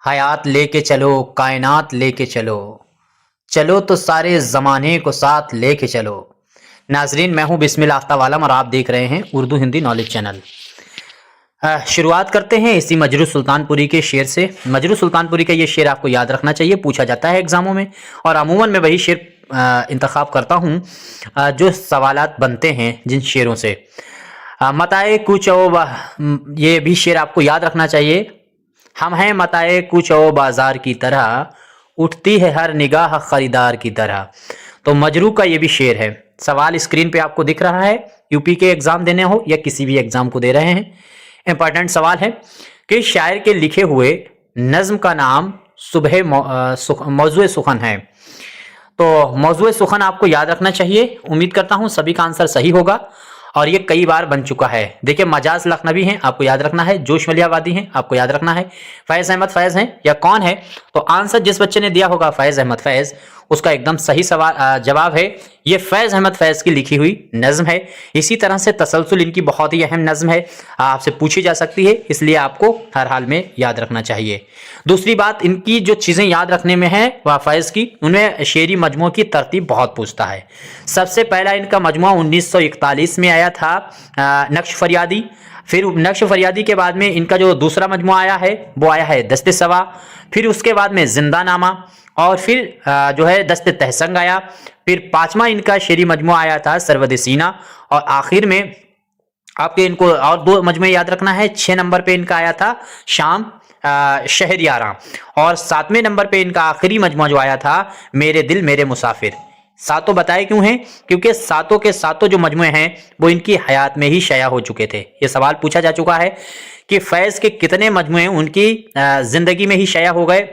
हयात लेके चलो, कायनात लेके चलो, चलो तो सारे ज़माने को साथ लेके चलो। नाज़रीन, मैं हूँ बिस्मिल आफ्ताब आलम और आप देख रहे हैं उर्दू हिंदी नॉलेज चैनल। शुरुआत करते हैं इसी मजरू सुल्तानपुरी के शेर से। मजरू सुल्तानपुरी का ये शेर आपको याद रखना चाहिए, पूछा जाता है एग्ज़ामों में और अमूमन मैं वही शेर इंतखाब करता हूँ जो सवालात बनते हैं जिन शेरों से। मताए कुछ ये भी शेर आपको याद रखना चाहिए। हम हैं मताए कुछ ओ बाजार की तरह, उठती है हर निगाह खरीदार की तरह। तो मजरू का ये भी शेर है। सवाल स्क्रीन पे आपको दिख रहा है, यूपी के एग्जाम देने हो या किसी भी एग्जाम को दे रहे हैं, इंपॉर्टेंट सवाल है कि शायर के लिखे हुए नज्म का नाम सुबह मौजूए सुखन है। तो मौजूए सुखन आपको याद रखना चाहिए। उम्मीद करता हूं सभी का आंसर सही होगा और ये कई बार बन चुका है। देखिए, मजाज लखनवी हैं, आपको याद रखना है। जोश मलियावादी हैं, आपको याद रखना है। फैज़ अहमद फैज़ हैं या कौन है? तो आंसर जिस बच्चे ने दिया होगा फैज़ अहमद फैज़, उसका एकदम सही सवाल जवाब है। ये फैज़ अहमद फैज़ की लिखी हुई नज्म है। इसी तरह से तसलसल इनकी बहुत ही अहम नज्म है, आपसे पूछी जा सकती है, इसलिए आपको हर हाल में याद रखना चाहिए। दूसरी बात, इनकी जो चीज़ें याद रखने में है वह फैज़ की, उनमें शेरी मजमू की तरतीब बहुत पूछता है। सबसे पहला इनका मजमू 1941 में आया था, नक्श फरियादी। फिर नक्श फरियादी के बाद में इनका जो दूसरा मजमू आया है वो आया है दस्ते सवा। फिर उसके बाद में जिंदानामा और फिर जो है दस्ते तहसंग आया। फिर पांचवा इनका शेरी मजमू आया था सरवद सीना और आखिर में आपके इनको और दो मजमे याद रखना है। 6 नंबर पे इनका आया था शाम शहरियारा और 7वें नंबर पे इनका आखिरी मजमू जो आया था मेरे दिल मेरे मुसाफिर। सातों बताए क्यों हैं? क्योंकि सातों के सातों जो मजमुए हैं वो इनकी हयात में ही शाया हो चुके थे। ये सवाल पूछा जा चुका है कि फैज के कितने मजमुए उनकी जिंदगी में ही शाया हो गए।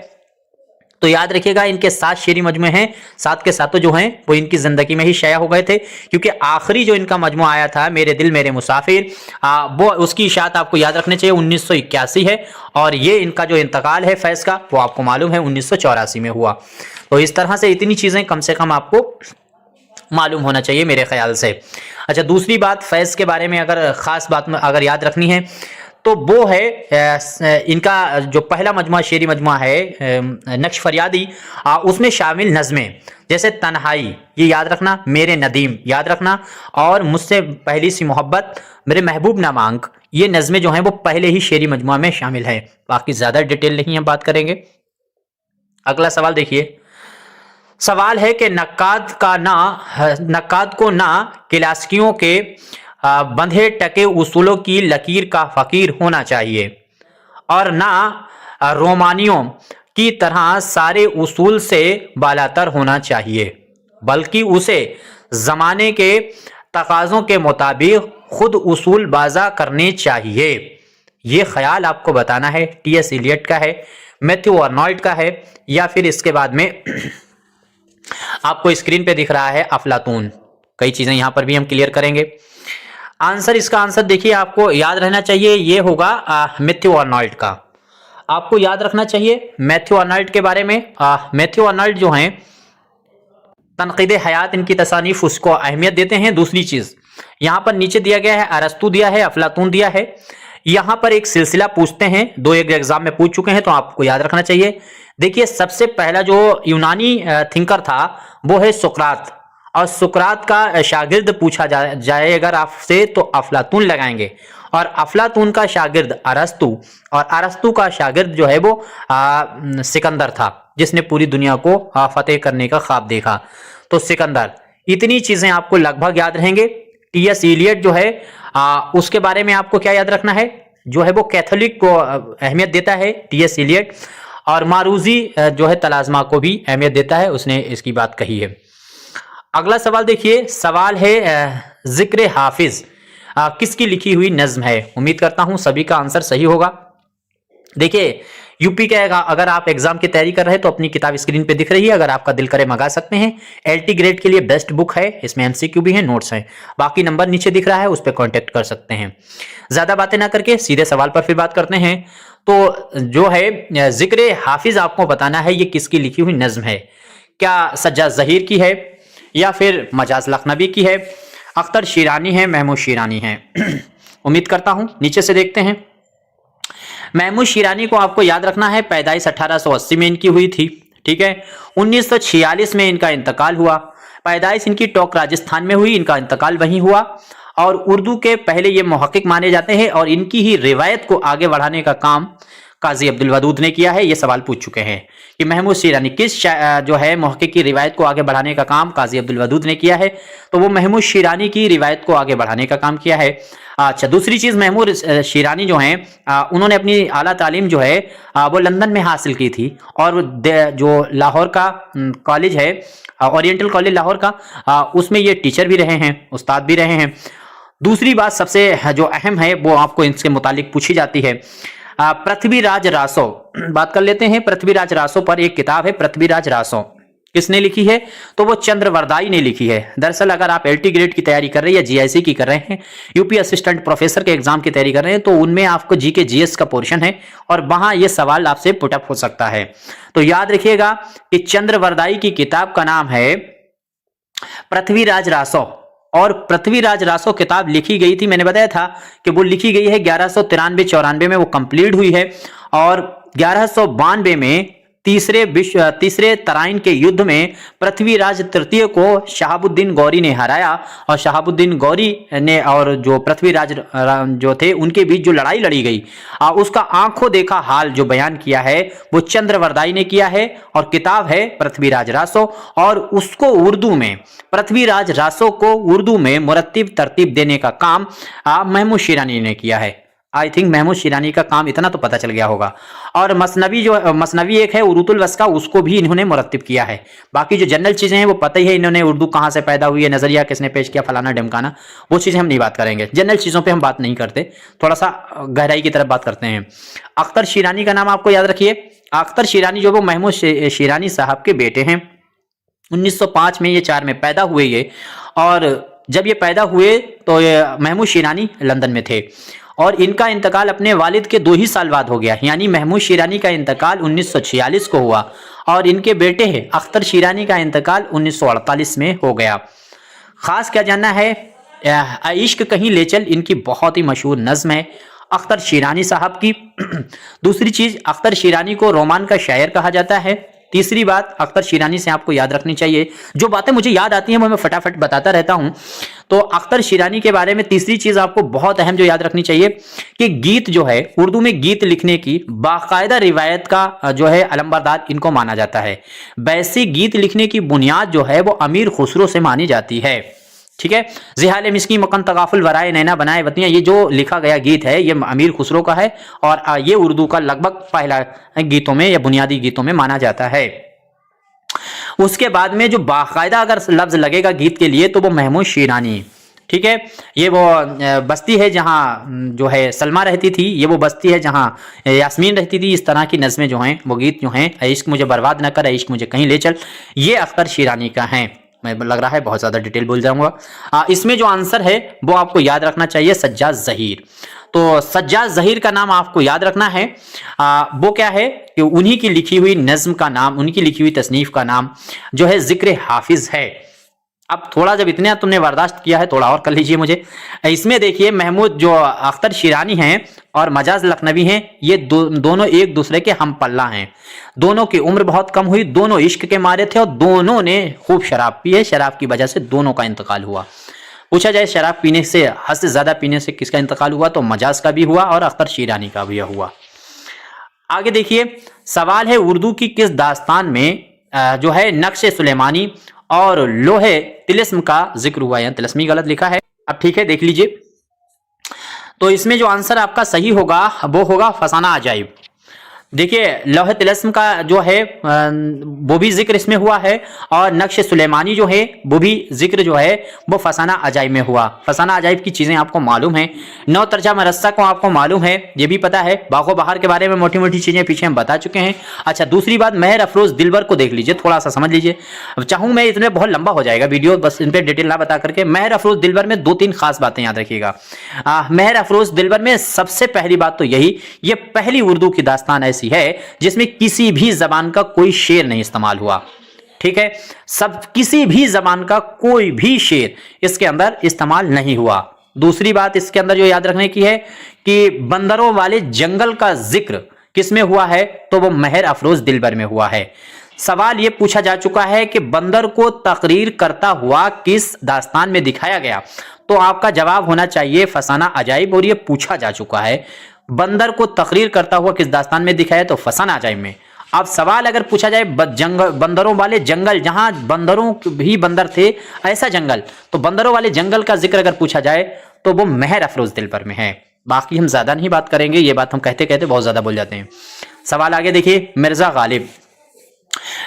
तो याद रखिएगा, इनके 7 शेरी मजमुए हैं, 7 के सातों जो हैं वो इनकी जिंदगी में ही शाया हो गए थे। क्योंकि आखिरी जो इनका मजमू आया था मेरे दिल मेरे मुसाफिर, वो उसकी इशाअत आपको याद रखने चाहिए 1981 है और ये इनका जो इंतकाल है फैज का वो आपको मालूम है 1984 में हुआ। तो इस तरह से इतनी चीजें कम से कम आपको मालूम होना चाहिए मेरे ख्याल से। अच्छा, दूसरी बात फैज के बारे में अगर खास बात में अगर याद रखनी है तो वो है इनका जो पहला मजमुआ शेरी मजमुआ है नक्श फरियादी, उसमें शामिल नज़में जैसे तन्हाई ये याद रखना, मेरे नदीम याद रखना और मुझसे पहली सी मोहब्बत, मेरे महबूब ना मांग, ये नज़में जो हैं वो पहले ही शेरी मजमुआ में शामिल है। बाकी ज़्यादा डिटेल नहीं हम बात करेंगे। अगला सवाल देखिए। सवाल है कि नक्काद को ना क्लासिकियों के बंधे टके उसूलों की लकीर का फकीर होना चाहिए और ना रोमानियों की तरह सारे उसूल से बालातर होना चाहिए, बल्कि उसे जमाने के तकाज़ों के मुताबिक खुद उसूल बाजा करने चाहिए। ये ख्याल आपको बताना है। टी.एस. इलियट का है, मैथ्यू आर्नोल्ड का है या फिर इसके बाद में आपको स्क्रीन पे दिख रहा है अफलातून। कई चीजें यहां पर भी हम क्लियर करेंगे। आंसर, इसका आंसर देखिए आपको याद रहना चाहिए, ये होगा मैथ्यू आर्नोल्ड का। आपको याद रखना चाहिए मैथ्यू आर्नोल्ड के बारे में। मैथ्यू आर्नोल्ड जो हैं तनकीद हयात इनकी तसानीफ उसको अहमियत देते हैं। दूसरी चीज यहां पर नीचे दिया गया है अरस्तु दिया है, अफलातून दिया है। यहां पर एक सिलसिला पूछते हैं, 2 एक एग्जाम में पूछ चुके हैं तो आपको याद रखना चाहिए। देखिए, सबसे पहला जो यूनानी थिंकर था वो है सुकरात और सुकरात का शागिर्द पूछा जाए अगर आपसे तो अफलातून लगाएंगे और अफलातून का शागिर्द अरस्तु और अरस्तु का शागिर्द जो है वो सिकंदर था जिसने पूरी दुनिया को फतेह करने का ख्वाब देखा। तो सिकंदर, इतनी चीजें आपको लगभग याद रहेंगे। टी.एस. इलियट जो है उसके बारे में आपको क्या याद रखना है, जो है वो कैथोलिक को अहमियत देता है टी.एस. इलियट और मारूजी जो है तलाजमा को भी अहमियत देता है, उसने इसकी बात कही है। अगला सवाल देखिए। सवाल है जिक्र हाफिज किसकी लिखी हुई नज्म है? उम्मीद करता हूं सभी का आंसर सही होगा। देखिए, यूपी का अगर आप एग्जाम की तैयारी कर रहे हैं तो अपनी किताब स्क्रीन पे दिख रही है, अगर आपका दिल करे मंगा सकते हैं। एलटी ग्रेड के लिए बेस्ट बुक है, इसमें एमसीक्यू भी है, नोट्स हैं। बाकी नंबर नीचे दिख रहा है, उस पर कॉन्टेक्ट कर सकते हैं। ज्यादा बातें ना करके सीधे सवाल पर फिर बात करते हैं। तो जो है जिक्र हाफिज आपको बताना है ये किसकी लिखी हुई नज्म है। क्या सज्जाद जहीर की है या फिर मजाज लखनवी की है, अख्तर शिरानी है, महमूद शिरानी है? उम्मीद करता हूं नीचे से देखते हैं। महमूद शिरानी को आपको याद रखना है, पैदाइश 1880 में इनकी हुई थी। ठीक है, 1946 में इनका इंतकाल हुआ। पैदाइश इनकी टोंक राजस्थान में हुई, इनका इंतकाल वहीं हुआ। और उर्दू के पहले ये मुहक्किक माने जाते हैं और इनकी ही रिवायत को आगे बढ़ाने का काम काजी अब्दुल वदूद ने किया है। ये सवाल पूछ चुके हैं कि महमूद शिरानी किस जो है मुहक्किक की रिवायत को आगे बढ़ाने का काम काजी अब्दुल वदूद ने किया है, तो वो महमूद शिरानी की रिवायत को आगे बढ़ाने का काम किया है। अच्छा, दूसरी चीज, महमूद शिरानी जो हैं उन्होंने अपनी आला तालीम जो है वो लंदन में हासिल की थी और जो लाहौर का कॉलेज है, ओरिएंटल कॉलेज लाहौर का, उसमें ये टीचर भी रहे हैं, उस्ताद भी रहे हैं। दूसरी बात सबसे जो अहम है वो आपको इनसे मुतालिक पूछी जाती है। पृथ्वीराज रासो, बात कर लेते हैं पृथ्वीराज रासो पर। एक किताब है पृथ्वीराज रासो, किसने लिखी है? तो वो चंद्रवरदाई ने लिखी है। दरअसल अगर आप एलटी ग्रेड की तैयारी कर रहे हैं या जीआईसी की कर रहे हैं, यूपी असिस्टेंट प्रोफेसर के एग्जाम की तैयारी कर रहे हैं, तो उनमें आपको जीके जीएस का पोर्शन है और वहां ये सवाल आपसे पुटअप हो सकता है। तो याद रखिएगा कि चंद्रवरदाई की किताब का नाम है पृथ्वीराज रासो और पृथ्वीराज रासो किताब लिखी गई थी, मैंने बताया था कि वो लिखी गई है 1193-94 में वो कंप्लीट हुई है और 1192 में तीसरे तराइन के युद्ध में पृथ्वीराज तृतीय को शहाबुद्दीन गौरी ने हराया और शहाबुद्दीन गौरी ने और जो पृथ्वीराज जो थे उनके बीच जो लड़ाई लड़ी गई उसका आंखों देखा हाल जो बयान किया है वो चंद्रवरदाई ने किया है और किताब है पृथ्वीराज रासो। और उसको उर्दू में, पृथ्वीराज रासो को उर्दू में मुरत्तिब तरतीब देने का काम महमूद शिरानी ने किया है। आई थिंक महमूद शिरानी का काम इतना तो पता चल गया होगा। और मसनवी एक है उरूतुल वस्का, उसको भी इन्होंने मुरत्तिब किया है। बाकी जो जनरल चीजें हैं वो पता ही है, इन्होंने उर्दू कहाँ से पैदा हुई है, नजरिया किसने पेश किया, फलाना ढमकाना, वो चीजें हम नहीं बात करेंगे। जनरल चीजों पे हम बात नहीं करते, थोड़ा सा गहराई की तरफ बात करते हैं। अख्तर शिरानी का नाम आपको याद रखिए। अख्तर शिरानी जो वो महमूद शिरानी साहब के बेटे हैं। 1905 में ये 4 में पैदा हुए ये, और जब ये पैदा हुए तो महमूद शिरानी लंदन में थे और इनका इंतकाल अपने वालिद के 2 ही साल बाद हो गया। यानी महमूद शिरानी का इंतकाल 1946 को हुआ और इनके बेटे हैं अख्तर शिरानी का इंतकाल 1948 में हो गया। खास क्या जानना है, इश्क कहीं ले चल इनकी बहुत ही मशहूर नज्म है अख्तर शिरानी साहब की। दूसरी चीज, अख्तर शिरानी को रोमान का शायर कहा जाता है। तीसरी बात अख्तर शिरानी से आपको याद रखनी चाहिए, जो बातें मुझे याद आती हैं वो मैं फटाफट बताता रहता हूं। तो अख्तर शिरानी के बारे में तीसरी चीज आपको बहुत अहम जो याद रखनी चाहिए कि गीत जो है, उर्दू में गीत लिखने की बाकायदा रिवायत का जो है अलंबरदार इनको माना जाता है। वैसे गीत लिखने की बुनियाद जो है वो अमीर खुसरो से मानी जाती है। ठीक है, जिहाल मिस्की मकन तगाफुल वराए नैना बनाए वतियां, ये जो लिखा गया गीत है ये अमीर खुसरो का है और ये उर्दू का लगभग पहला गीतों में या बुनियादी गीतों में माना जाता है। उसके बाद में जो बाकायदा अगर लफ्ज लगेगा गीत के लिए तो वो महमूद शिरानी। ठीक है, ये वो बस्ती है जहां जो है सलमा रहती थी, ये वो बस्ती है जहां यास्मीन रहती थी। इस तरह की नज़में जो हैं वो गीत जो हैं, इश्क मुझे बर्बाद न कर, इश्क मुझे कहीं ले चल, ये अख्तर शिरानी का है। मैं लग रहा है बहुत ज्यादा डिटेल बोल जाऊंगा। इसमें जो आंसर है वो आपको याद रखना चाहिए सज्जाद ज़हीर। तो सज्जाद ज़हीर का नाम आपको याद रखना है। वो क्या है कि उन्हीं की लिखी हुई नज्म का नाम, उनकी लिखी हुई तसनीफ का नाम जो है जिक्र हाफिज है। अब थोड़ा जब इतने तुमने बर्दाश्त किया है थोड़ा और कर लीजिए मुझे। इसमें देखिए महमूद जो अख्तर शिरानी हैं और मजाज लखनवी हैं, ये दोनों एक दूसरे के हम पल्ला हैं। दोनों की उम्र बहुत कम हुई, दोनों इश्क के मारे थे और दोनों ने खूब शराब पी है। शराब की वजह से दोनों का इंतकाल हुआ। पूछा जाए शराब पीने से, हद से ज्यादा पीने से किसका इंतकाल हुआ, तो मजाज का भी हुआ और अख्तर शिरानी का भी हुआ। आगे देखिए, सवाल है उर्दू की किस दास्तान में जो है नक्शे सुलेमानी और लोहे तिलिस्म का जिक्र हुआ है। तिलिस्मी गलत लिखा है, अब ठीक है देख लीजिए। तो इसमें जो आंसर आपका सही होगा वो होगा फसाना अजाइब। देखिए लौह तिलिस्म का जो है वो भी जिक्र इसमें हुआ है और नक्श सुलेमानी जो है वो भी जिक्र जो है वो फसाना अजाइब में हुआ। फसाना अजाइब की चीजें आपको मालूम है, नौ तरजा मरस्सा को आपको मालूम है, ये भी पता है। बागो बहार के बारे में मोटी मोटी चीजें पीछे हम बता चुके हैं। अच्छा, दूसरी बात महर अफरोज दिलबर को देख लीजिए, थोड़ा सा समझ लीजिए। चाहूँ मैं इसमें बहुत लंबा हो जाएगा वीडियो, बस इन पर डिटेल ना बता करके। महर अफरोज दिलबर में 2-3 खास बातें याद रखिएगा। महर अफरोज दिलबर में सबसे पहली बात तो यही, ये पहली उर्दू की दास्तान ऐसी है जिसमें किसी भी जबान का कोई शेर नहीं इस्तेमाल हुआ। ठीक है, सब किसी भी जबान का कोई भी शेर इसके अंदर इस्तेमाल नहीं हुआ। दूसरी बात इसके अंदर जो याद रखने की है कि बंदरों वाले जंगल का जिक्र किसमें हुआ है, तो वो महर अफरोज दिलबर में हुआ है। सवाल ये पूछा जा चुका है कि बंदर को तकरीर करता हुआ किस दास्तान में दिखाया गया, तो आपका जवाब होना चाहिए फसाना अजाइब, और ये पूछा जा चुका है बंदर को तकरीर करता हुआ किस दास्तान में दिखाया, तो फसाना अजाइब में। अब सवाल अगर पूछा जाए बंदरों वाले जंगल, जहां बंदरों भी बंदर थे ऐसा जंगल, तो बंदरों वाले जंगल का जिक्र अगर पूछा जाए तो वो महर अफरोज दिलबर में है। बाकी हम ज्यादा नहीं बात करेंगे, ये बात हम कहते कहते बहुत ज्यादा बोल जाते हैं। सवाल आगे देखिए,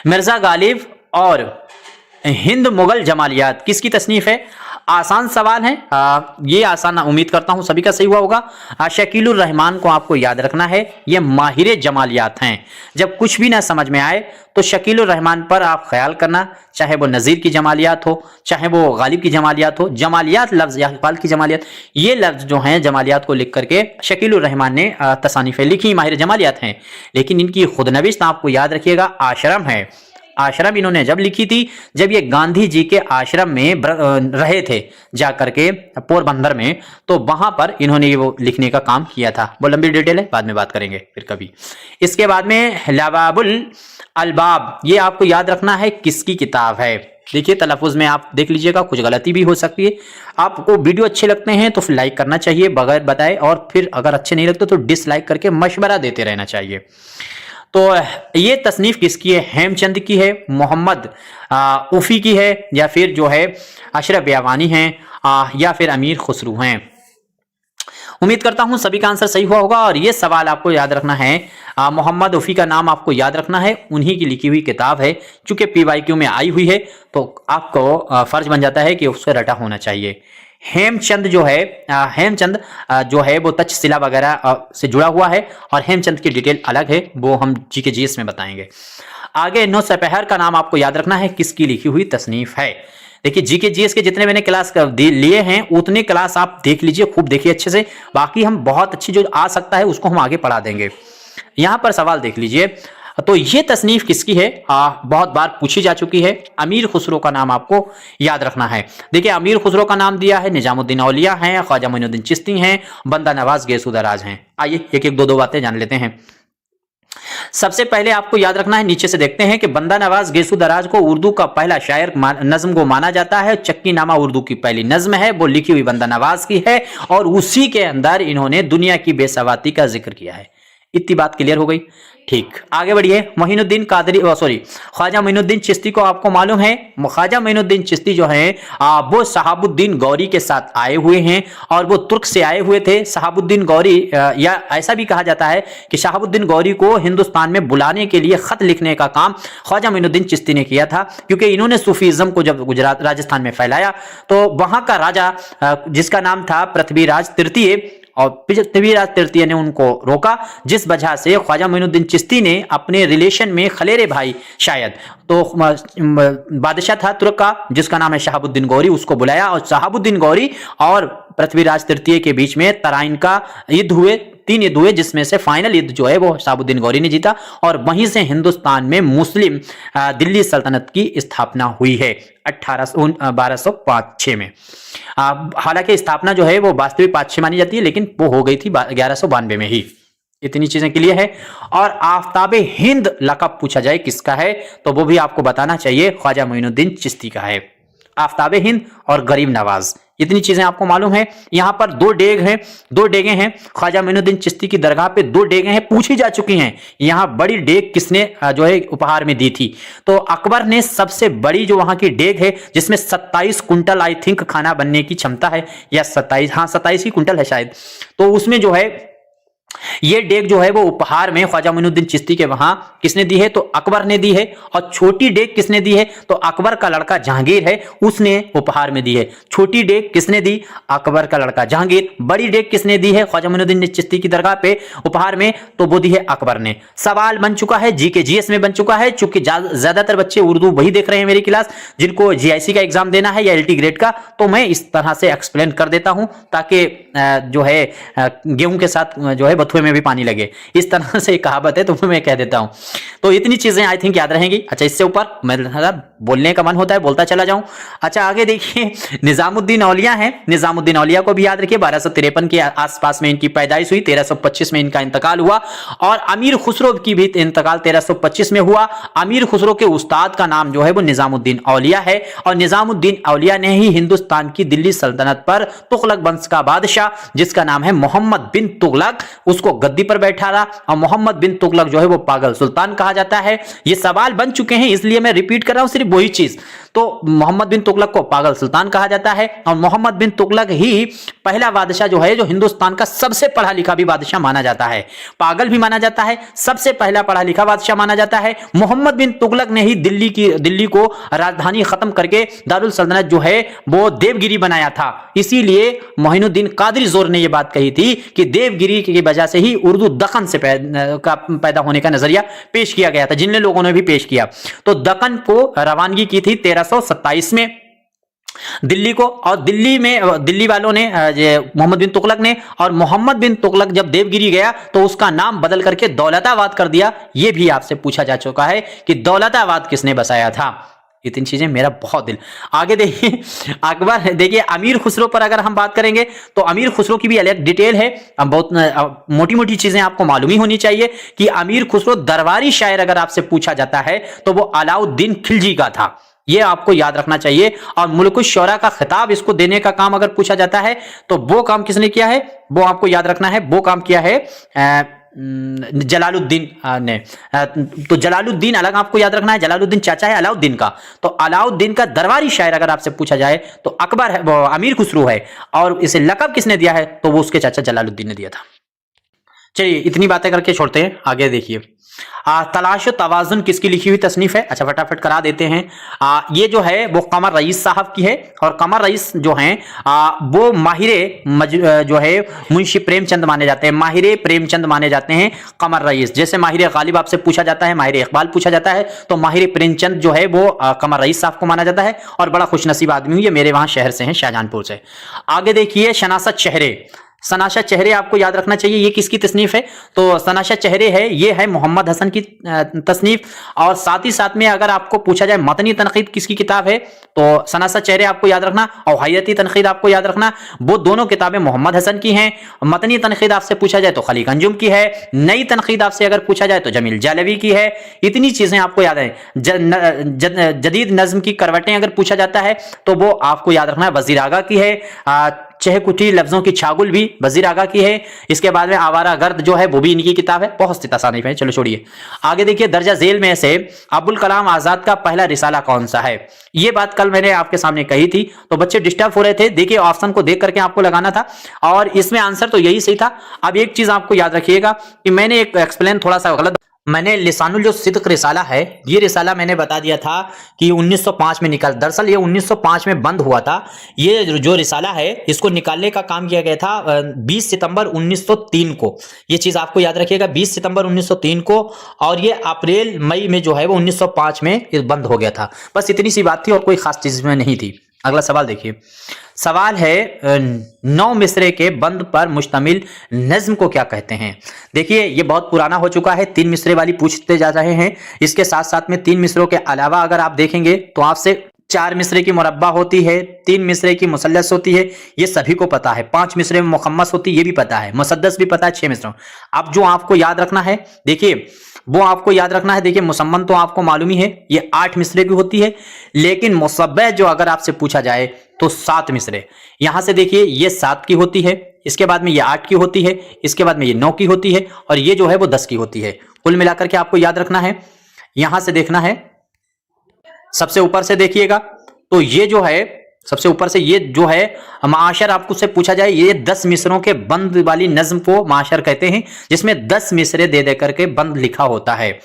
मिर्जा गालिब और हिंद मुगल जमालियात किसकी तसनीफ है? आसान सवाल है, ये आसान उम्मीद करता हूं सभी का सही हुआ होगा। शकीलुर रहमान को आपको याद रखना है, ये माहिर जमालियात हैं। जब कुछ भी ना समझ में आए तो शकीलुर रहमान पर आप ख्याल करना, चाहे वो नज़ीर की जमालियात हो, चाहे वो गालिब की जमालियात हो। जमालियात लफ्ज़ या इकबाल की जमालियात, ये लफ्ज़ जो हैं जमालियात को लिख करके शकीलुर रहमान ने तसानीफ़ें लिखी, माहिर जमालियात हैं। लेकिन इनकी खुदनविश्त आपको याद रखिएगा आश्रम है। आश्रम इन्होंने जब लिखी थी जब ये गांधी जी के आश्रम में रहे थे जाकर के पोरबंदर में, तो वहां पर इन्होंने वो लिखने का काम किया था। वो लंबी डिटेल है, बाद में बात करेंगे फिर कभी। इसके बाद में लवाबुल अलबाब, ये आपको याद रखना है किसकी किताब है। देखिए तलफ़ुज़ में आप देख लीजिएगा, कुछ गलती भी हो सकती है। आपको वीडियो अच्छे लगते हैं तो फिर लाइक करना चाहिए बगैर बताए, और फिर अगर अच्छे नहीं लगते तो डिसलाइक करके मशवरा देते रहना चाहिए। तो ये तसनीफ किसकी है? हेमचंद की है, मोहम्मद उफ़ी की है, या फिर जो है अशरफ यावानी है, या फिर अमीर खुसरू हैं। उम्मीद करता हूं सभी का आंसर सही हुआ होगा। और ये सवाल आपको याद रखना है, मोहम्मद उफ़ी का नाम आपको याद रखना है, उन्हीं की लिखी हुई किताब है। चूंकि PYQ में आई हुई है तो आपको फर्ज बन जाता है कि उससे रटा होना चाहिए। हेमचंद जो है वो तक्षशिला वगैरह से जुड़ा हुआ है, और हेमचंद की डिटेल अलग है, वो हम GK/GS में बताएंगे। आगे नौ सपहर का नाम आपको याद रखना है, किसकी लिखी हुई तसनीफ है। देखिए GK/GS के जितने मैंने क्लास लिए हैं उतने क्लास आप देख लीजिए, खूब देखिए अच्छे से। बाकी हम बहुत अच्छी जो आ सकता है उसको हम आगे पढ़ा देंगे। यहां पर सवाल देख लीजिए, तो ये तसनीफ किसकी है? बहुत बार पूछी जा चुकी है। अमीर खुसरो का नाम आपको याद रखना है। देखिए अमीर खुसरो का नाम दिया है निजामुद्दीन औलिया हैं, ख्वाजा मोइनुद्दीन चिश्ती हैं, बंदा नवाज गैसू दराज हैं। आइए एक एक दो बातें जान लेते हैं। सबसे पहले आपको याद रखना है, नीचे से देखते हैं कि बंदा नवाज गैसू दराज को उर्दू का पहला शायर नज्म को माना जाता है। चक्की नामा उर्दू की पहली नज्म है, वो लिखी हुई बंदा नवाज की है, और उसी के अंदर इन्होंने दुनिया की बेसवाती का जिक्र किया है। इतनी बात क्लियर हो गई। ठीक, आगे बढ़िए। ख्वाजा मोइनुद्दीन चिश्ती को आपको मालूम है, ख्वाजा मोइनुद्दीन चिश्ती जो है वो शहाबुद्दीन गौरी के साथ आए हुए हैं, और वो तुर्क से आए हुए थे। शहाबुद्दीन गौरी, या ऐसा भी कहा जाता है कि शहाबुद्दीन गौरी को हिंदुस्तान में बुलाने के लिए खत लिखने का काम ख्वाजा मोइनुद्दीन चिश्ती ने किया था, क्योंकि इन्होंने सूफीज्म को जब गुजरात राजस्थान में फैलाया तो वहां का राजा जिसका नाम था पृथ्वीराज तृतीय, और पृथ्वीराज तृतीय ने उनको रोका, जिस वजह से ख्वाजा मोइनुद्दीन चिश्ती ने अपने रिलेशन में खलेरे भाई शायद तो बादशाह था तुर्क का जिसका नाम है शहाबुद्दीन गौरी, उसको बुलाया, और शहाबुद्दीन गौरी और पृथ्वीराज तृतीय के बीच में तराइन का युद्ध हुए। 3 युद्ध हुए, जिसमें से फाइनल युद्ध जो है वो शहाबुद्दीन गौरी ने जीता, और वहीं से हिंदुस्तान में मुस्लिम दिल्ली सल्तनत की स्थापना हुई है 1205-6 में। हालांकि स्थापना जो है वो वास्तविक 5-6 मानी जाती है, लेकिन वो हो गई थी 1192 में ही। इतनी चीजें क्लियर है। और आफ्ताबे हिंद लक़ब पूछा जाए किसका है, तो वो भी आपको बताना चाहिए ख्वाजा मोइनुद्दीन चिश्ती का है। आफ्ताबे हिंद और गरीब नवाज, इतनी चीजें आपको मालूम है। यहां पर 2 डेगे हैं ख्वाजा मोइनुद्दीन चिश्ती की दरगाह पे, 2 डेगे हैं, पूछी जा चुकी हैं। यहां बड़ी डेग किसने जो है उपहार में दी थी, तो अकबर ने सबसे बड़ी जो वहां की डेग है जिसमें 27 कुंटल आई थिंक खाना बनने की क्षमता है, या 27 ही कुंटल है शायद, तो उसमें जो है ये डेग जो है वो उपहार में ख्वाजा मोइनुद्दीन चिश्ती के वहां किसने दी है, तो अकबर ने दी है। और छोटी डेग किसने दी है, तो अकबर का लड़का जहांगीर है, उसने उपहार में दी है। छोटी डेग किसने दी, अकबर का लड़का जहांगीर। बड़ी डेग किसने दी है ख्वाजा मोइनुद्दीन चिश्ती की दरगाह पे उपहार में, तो वो दी है अकबर ने। सवाल बन चुका है, GK/GS में बन चुका है, चूंकि ज्यादातर बच्चे उर्दू वही देख रहे हैं मेरी क्लास, जिनको GIC का एग्जाम देना है या LT ग्रेड का, तो मैं इस तरह से एक्सप्लेन कर देता हूं ताकि जो है गेहूं के साथ जो है बथुए कुएं में भी पानी लगे, इस तरह से एक कहावत है, तो मैं कह देता हूं। तो इतनी चीजें आई थिंक याद रहेंगी। अच्छा, इससे ऊपर मतलब बोलने का मन होता है, बोलता चला जाऊं। अच्छा, आगे देखिए, निजामुद्दीन औलिया है, निजामुद्दीन औलिया को भी याद रखिए। 1253 के आसपास में इनकी पैदाइश हुई, 1325 में इनका इंतकाल हुआ। और अमीर खुसरो की भी इंतकाल 1325 में हुआ। अमीर खुसरो के उस्ताद का नाम जो है वो निजामुद्दीन औलिया है, और निजामुद्दीन औलिया ने ही हिंदुस्तान की दिल्ली सल्तनत पर तुगलक वंश का बादशाह, जिसका नाम है मोहम्मद बिन तुगलक, उसको गद्दी पर बैठाया। और मोहम्मद बिन तुगलक जो है वो पागल सुल्तान कहा जाता है। ये सवाल बन चुके हैं, इसलिए मैं रिपीट कर रहा हूं सिर्फ वही चीज। तो मोहम्मद बिन तुगलक को पागल सुल्तान कहा जाता है, और मोहम्मद बिन तुगलक ही पहला बादशाह जो है जो हिंदुस्तान का सबसे पढ़ा लिखा भी बादशाह माना जाता है। पागल भी माना जाता है, सबसे पहला पढ़ा लिखा बादशाह माना जाता है। मोहम्मद बिन तुगलक ने ही दिल्ली को राजधानी खत्म करके दारुल सल्तनत जो है वो देवगिरी बनाया था। इसीलिए मोइनुद्दीन कादरी जोर ने यह बात कही थी कि देवगिरी की वजह से ही उर्दू दक्कन से पैदा होने का नजरिया पेश किया गया था, जिन लोगों ने भी पेश किया। तो दक्कन को रवानगी की थी 1327 में दिल्ली को, और दिल्ली वालों ने मोहम्मद बिन तुगलक ने, और मोहम्मद बिन तुगलक जब देवगिरी गया तो उसका नाम बदल करके दौलताबाद कर दिया। यह भी आपसे पूछा जा चुका है कि दौलताबाद किसने बसाया था। इतनी चीजें मेरा बहुत दिल। आगे देखिए, अकबर, देखिए अमीर खुसरो पर अगर हम बात करेंगे तो अमीर खुसरो की भी अलग डिटेल है। बहुत मोटी मोटी चीजें आपको मालूम ही होनी चाहिए कि अमीर खुसरो दरबारी शायर अगर आपसे पूछा जाता है तो वो अलाउद्दीन खिलजी का था, ये आपको याद रखना चाहिए। और मुल्कुश शौरा का खिताब इसको देने का काम अगर पूछा जाता है तो वो काम किसने किया है, वो आपको याद रखना है। वो काम किया है जलालुद्दीन ने। तो जलालुद्दीन अलग आपको याद रखना है, जलालुद्दीन चाचा है अलाउद्दीन का। तो अलाउद्दीन का दरबारी शायर अगर आपसे पूछा जाए तो अकबर है, वो अमीर खुसरो है, और इसे लकब किसने दिया है तो वो उसके चाचा जलालुद्दीन ने दिया था। चलिए इतनी बातें करके छोड़ते हैं, आगे देखिए। तलाश तवाजुन किसकी लिखी हुई तसनीफ है? अच्छा फटाफट करा देते हैं। ये जो है वो कमर रईस साहब की है, और कमर रईस जो हैं वो माहिरे जो है मुंशी प्रेमचंद माने जाते हैं, माहिरे प्रेमचंद माने जाते हैं कमर रईस। जैसे माहिरे गालिब आपसे पूछा जाता है, माहिरे इकबाल पूछा जाता है, तो माहिरे प्रेमचंद जो है वो कमर रईस साहब को माना जाता है। और बड़ा खुशनसीब आदमी हूं, ये मेरे वहां शहर से हैं, शाहजहानपुर से। आगे देखिए, शनासत चेहरे। सनाशा चेहरे आपको याद रखना चाहिए, ये किसकी तसनीफ है? तो सनाशा चेहरे है, ये है मोहम्मद हसन की तसनीफ। और साथ ही साथ में अगर आपको पूछा जाए मतनी तनकीद किसकी किताब है तो सनाशा चेहरे आपको याद रखना, और हयाती तनकीद आपको याद रखना। वो दोनों किताबें मोहम्मद हसन की हैं। मतनी तनकीद आपसे पूछा जाए तो खलीक अंजुम की है। नई तनकीद आपसे अगर पूछा जाए तो जमील जालवी की है। इतनी चीजें आपको याद है। जदीद नज्म की करवटें अगर पूछा जाता है तो वो आपको याद रखना है, वजीर आगा की है। चहकुटी लफ्जों की छागुल भी वजीर आगा की है। इसके बाद में आवारा गर्द जो है वो भी इनकी किताब है। बहुत सी तसानीफ है, चलो छोड़िए। आगे देखिए, दर्जा झेल में से अबुल कलाम आजाद का पहला रिसाला कौन सा है? ये बात कल मैंने आपके सामने कही थी, तो बच्चे डिस्टर्ब हो रहे थे। देखिए ऑप्शन को देख करके आपको लगाना था, और इसमें आंसर तो यही सही था। अब एक चीज आपको याद रखिएगा कि मैंने एक एक्सप्लेन थोड़ा सा गलत, मैंने लिसानुल जो सिद्क रिसाला है, ये रिसाला मैंने बता दिया था कि 1905 में निकल, दरअसल ये 1905 में बंद हुआ था। ये जो रिसाला है इसको निकालने का काम किया गया था 20 सितंबर 1903 को। ये चीज आपको याद रखिएगा, 20 सितंबर 1903 को, और ये अप्रैल मई में जो है वो 1905 में बंद हो गया था। बस इतनी सी बात थी और कोई खास चीज में नहीं थी। अगला सवाल देखिए, सवाल है 9 मिसरे के बंद पर मुश्तमिल नज्म को क्या कहते हैं? देखिए ये बहुत पुराना हो चुका है, 3 मिसरे वाली पूछते जा रहे हैं। इसके साथ साथ में 3 मिसरों के अलावा अगर आप देखेंगे तो आपसे 4 मिसरे की मुरब्बा होती है, 3 मिसरे की मुसल्लस होती है, ये सभी को पता है। 5 मिसरे में मुखम्मस होती है, ये भी पता है। मुसद्दस भी पता है 6 मिसरों। अब जो आपको याद रखना है, देखिए वो आपको याद रखना है, देखिए मुसम्मन तो आपको मालूम ही है, ये 8 मिसरे की होती है। लेकिन मुसब्बह जो अगर आपसे पूछा जाए तो 7 मिसरे। यहां से देखिए ये 7 की होती है, इसके बाद में ये 8 की होती है, इसके बाद में ये 9 की होती है, और ये जो है वो 10 की होती है। कुल मिलाकर के आपको याद रखना है। यहां से देखना है, सबसे ऊपर से देखिएगा तो ये जो है सबसे ऊपर से ये जो है माशर, आपको से पूछा जाए ये 10 मिसरों के बंद वाली नज्म को माशर कहते हैं, जिसमें 10 मिसरे दे दे करके बंद लिखा होता है।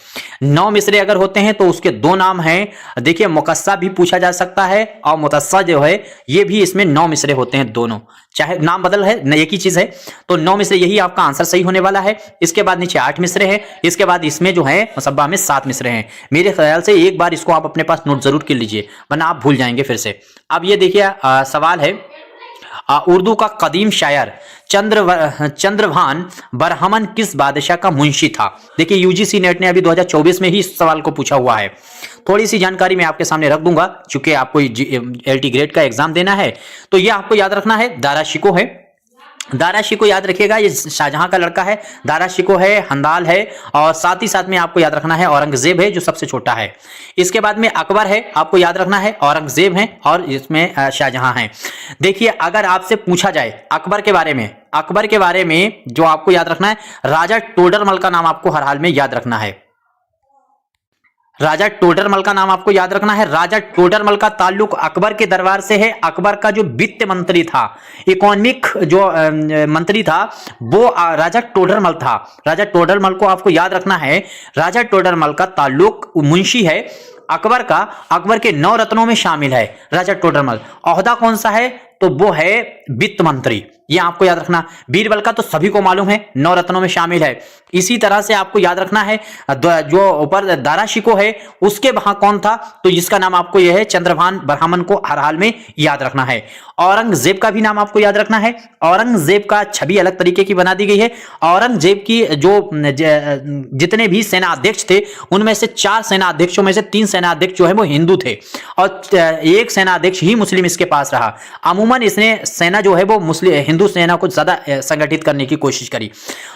9 मिसरे अगर होते हैं तो उसके 2 नाम हैं। देखिए मुकस्सा भी पूछा जा सकता है, और मुतस्सा जो है ये भी इसमें 9 मिसरे होते हैं दोनों, चाहे नाम बदल है न, एक ही चीज है। तो 9 मिसरे, यही आपका आंसर सही होने वाला है। इसके बाद नीचे 8 मिसरे हैं, इसके बाद इसमें जो है मुसब्बा में 7 मिसरे हैं। मेरे ख्याल से एक बार इसको आप अपने पास नोट जरूर कर लीजिए, वरना आप भूल जाएंगे फिर से। अब ये देखिए सवाल है, उर्दू का कदीम शायर चंद्रभान बरहमन किस बादशाह का मुंशी था? देखिए यूजीसी नेट ने अभी 2024 में ही इस सवाल को पूछा हुआ है। थोड़ी सी जानकारी मैं आपके सामने रख दूंगा, चूंकि आपको LT ग्रेड का एग्जाम देना है तो ये आपको याद रखना है। दारा शिको है, दारा शिको याद रखिएगा, ये शाहजहां का लड़का है। दारा शिको है, हंदाल है, और साथ ही साथ में आपको याद रखना है औरंगजेब है जो सबसे छोटा है। इसके बाद में अकबर है, आपको याद रखना है, औरंगजेब है और इसमें शाहजहां है। देखिए अगर आपसे पूछा जाए अकबर के बारे में, अकबर के बारे में जो आपको याद रखना है, राजा टोडरमल का नाम आपको हर हाल में याद रखना है। राजा टोडरमल का नाम आपको याद रखना है। राजा टोडरमल का ताल्लुक अकबर के दरबार से है। अकबर का जो वित्त मंत्री था, इकोनॉमिक जो मंत्री था, वो राजा टोडरमल था। राजा टोडरमल को आपको याद रखना है। राजा टोडरमल का ताल्लुक मुंशी है अकबर का, अकबर के 9 रत्नों में शामिल है राजा टोडरमल। ओहदा कौन सा है? तो वो है वित्त मंत्री, ये आपको याद रखना। बीरबल का तो सभी को मालूम है, 9 रत्नों में शामिल है। इसी तरह से आपको याद रखना है जो ऊपर दारा शिको है उसके वहां कौन था, तो जिसका नाम आपको यह है चंद्रभान बरहमन को हर हाल में याद रखना है। औरंगजेब का भी नाम आपको याद रखना है। औरंगजेब का छवि अलग तरीके की बना दी गई है। औरंगजेब की जो जितने भी सेना अध्यक्ष थे उनमें से 4 सेना अध्यक्षों में से 3 सेना अध्यक्ष जो है वो हिंदू थे और 1 सेना अध्यक्ष ही मुस्लिम इसके पास रहा। अमूमन इसने सेना जो है वो मुस्लिम हिंदू सेना को ज्यादा संगठित करने की कोशिश करी।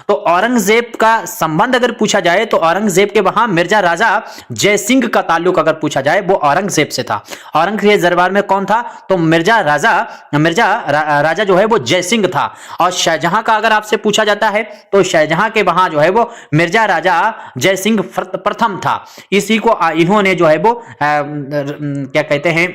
तो औरंगजेब का संबंध अगर पूछा जाए तो औरंगजेब के वहां मिर्जा राजा जयसिंह का ताल्लुक अगर पूछा जाए वो औरंगजेब से था। औरंगजेब दरबार में कौन था? तो मिर्जा राजा जो है वो जयसिंह था। और शाहजहां का अगर आपसे पूछा जाता है तो शाहजहां के वहां जो है वो मिर्जा राजा जयसिंह प्रथम था। इसी को इन्होंने जो है वो क्या कहते हैं,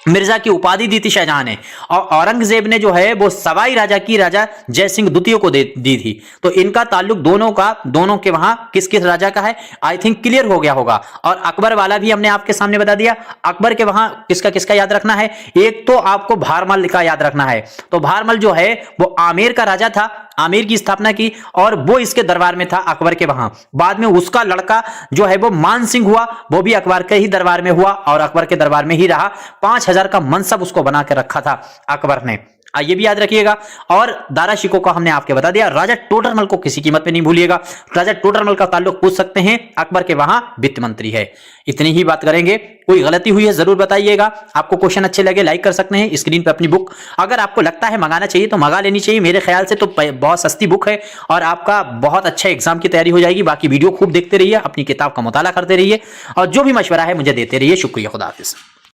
मिर्जा की उपाधि दी थी शाहजहां ने। और औरंगजेब ने जो है वो सवाई राजा की राजा जयसिंह द्वितीय को दी थी। तो इनका ताल्लुक दोनों के वहां किस किस राजा का है, आई थिंक क्लियर हो गया होगा। और अकबर वाला भी हमने आपके सामने बता दिया। अकबर के वहां किसका किसका याद रखना है? एक तो आपको भारमल का याद रखना है। तो भारमल जो है वो आमेर का राजा था, आमेर की स्थापना की और वो इसके दरबार में था अकबर के वहां। बाद में उसका लड़का जो है वो मान सिंह हुआ, वो भी अकबर के ही दरबार में हुआ और अकबर के दरबार में ही रहा। 5000 का मनसब उसको बना के रखा था अकबर ने, ये भी याद रखिएगा। और दारा शिको का हमने आपके बता दिया। राजा टोडरमल को किसी कीमत पे नहीं भूलिएगा। राजा टोडरमल का ताल्लुक पूछ सकते हैं, अकबर के वहां वित्त मंत्री है। इतनी ही बात करेंगे। कोई गलती हुई है जरूर बताइएगा। आपको क्वेश्चन अच्छे लगे लाइक कर सकते हैं। स्क्रीन पे अपनी बुक अगर आपको लगता है मंगाना चाहिए तो मंगा लेनी चाहिए। मेरे ख्याल से तो बहुत सस्ती बुक है और आपका बहुत अच्छा एग्जाम की तैयारी हो जाएगी। बाकी वीडियो खूब देखते रहिए, अपनी किताब का मुताला करते रहिए और जो भी मशवरा है मुझे देते रहिए। शुक्रिया, खुदा हाफिज।